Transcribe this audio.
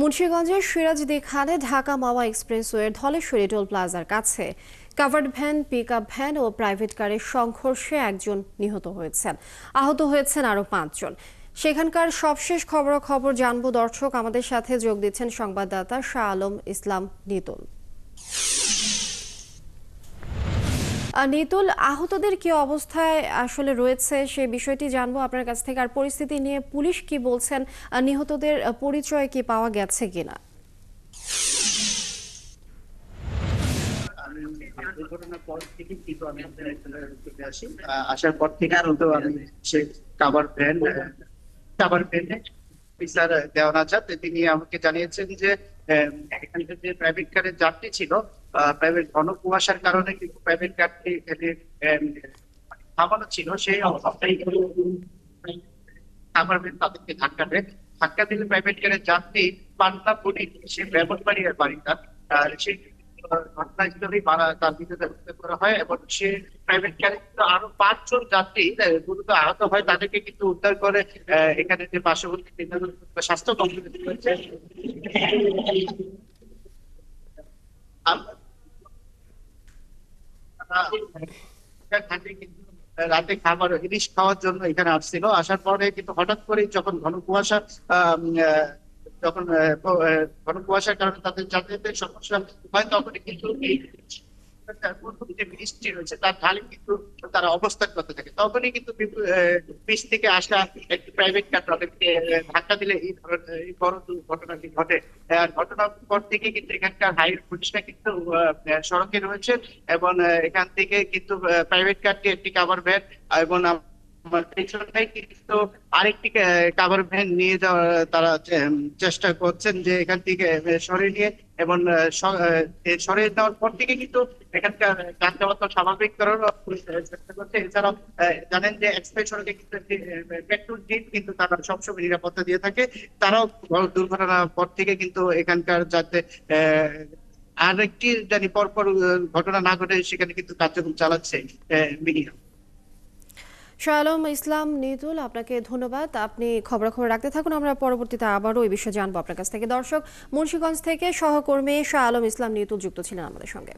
মুন্সিগঞ্জের সিরাজদি খানে ঢাকা মাওয়া এক্সপ্রেসওয়ের ধলেশ্বরী টোল প্লাজার কাছে কাভার্ড ভ্যান, পিকআপ ভ্যান ও প্রাইভেট কারের সংঘর্ষে একজন নিহত হয়েছেন। আহত হয়েছেন আরও ৫ জন। সেখানকার সবশেষ খবরাখবর জানবো দর্শক। আমাদের সাথে যোগ দিচ্ছেন সংবাদদাতা শাহ আলম ইসলাম নিতুল। নিতুল, আহতদের কি অবস্থায় আসলে রয়েছে সে বিষয়টি জানবো আপনার কাছ থেকে। আর পরিস্থিতি নিয়ে পুলিশ কি বলছেন, নিহতদের পরিচয় কি পাওয়া গেছে কিনা? দুর্ঘটনার পর থেকে কিন্তু আমি চলে আসি। আসার পর থেকে আরো আমি সে কাভার ভ্যান অফিসার দেওয়ান আজাদ তিনি আমাকে জানিয়েছেন যে এখানকার যে প্রাইভেট কারের যাত্রী ছিল, প্রাইভেট ঘন কুয়াশার কারণে কিন্তু প্রাইভেট কারটি এখানে থামানো ছিল, সেই অবস্থায় কাভার ভ্যান তাদেরকে ধাক্কা দিলে প্রাইভেট কারের যাত্রী পান্না পুরি সে ব্রাহ্মণবাড়িয়ার বাড়িটা সেই ঘটনাস্থলেই তার মৃতদেহ উদ্ধার করা হয় এবং সে প্রাইভেট কারে কিন্তু আরো ৫ জন যাত্রী গুরুতর আহত হয়, তাদেরকে কিন্তু উদ্ধার করে এখানে যে পার্শ্ববর্তী স্বাস্থ্য কমপ্লেক্সে রয়েছে। রাতে খাবার ইলিশ খাওয়ার জন্য এখানে আসছিল। আসার পরে কিন্তু হঠাৎ করে যখন ঘন কুয়াশা আহ, যখন ঘন কুয়াশার কারণে তাদের যাতায়াতের সমস্যা হয়, তখনই কিন্তু এই যে বৃষ্টি রয়েছে তার ঢালে কিন্তু তারা অবস্থান করতে থাকে। তখনই কিন্তু বীজ থেকে আসা একটি প্রাইভেট কার তাদেরকে ধাক্কা দিলে এই বড় দুর্ঘটনাটি ঘটে। আর ঘটনার পর থেকে কিন্তু এখানকার হাইওয়ে পুলিশরা কিন্তু সড়কে রয়েছে এবং এখান থেকে কিন্তু প্রাইভেট কারটি একটি কাভার ভ্যান এবং আমার পেছনে কিন্তু আরেকটি কাভার ভ্যান নিয়ে যাওয়ার তারা চেষ্টা করছেন যে এখান থেকে সরিয়ে নিয়ে এবং সরিয়ে নেওয়ার পর থেকে কিন্তু এখানকার যান চলাচল স্বাভাবিক করার পুলিশ চেষ্টা করছে। এছাড়াও জানেন যে এক্সপ্রেস সড়কে কিন্তু একটি পেট্রোল টিম কিন্তু তারা সবসময় নিরাপত্তা দিয়ে থাকে। তারাও দুর্ঘটনার পর থেকে কিন্তু এখানকার যাতে আরেকটি জানি পরপর ঘটনা না ঘটে সেখানে কিন্তু কার্যক্রম চালাচ্ছে মিডিয়া। শাহ আলম ইসলাম নিতুল, আপনাকে ধন্যবাদ। আপনি খবরাখবর রাখতে থাকুন, আমরা পরবর্তীতে আবারও এই বিষয়ে জানবো আপনার কাছ থেকে। দর্শক, মুন্সিগঞ্জ থেকে সহকর্মী শাহ আলম ইসলাম নিতুল যুক্ত ছিলেন আমাদের সঙ্গে।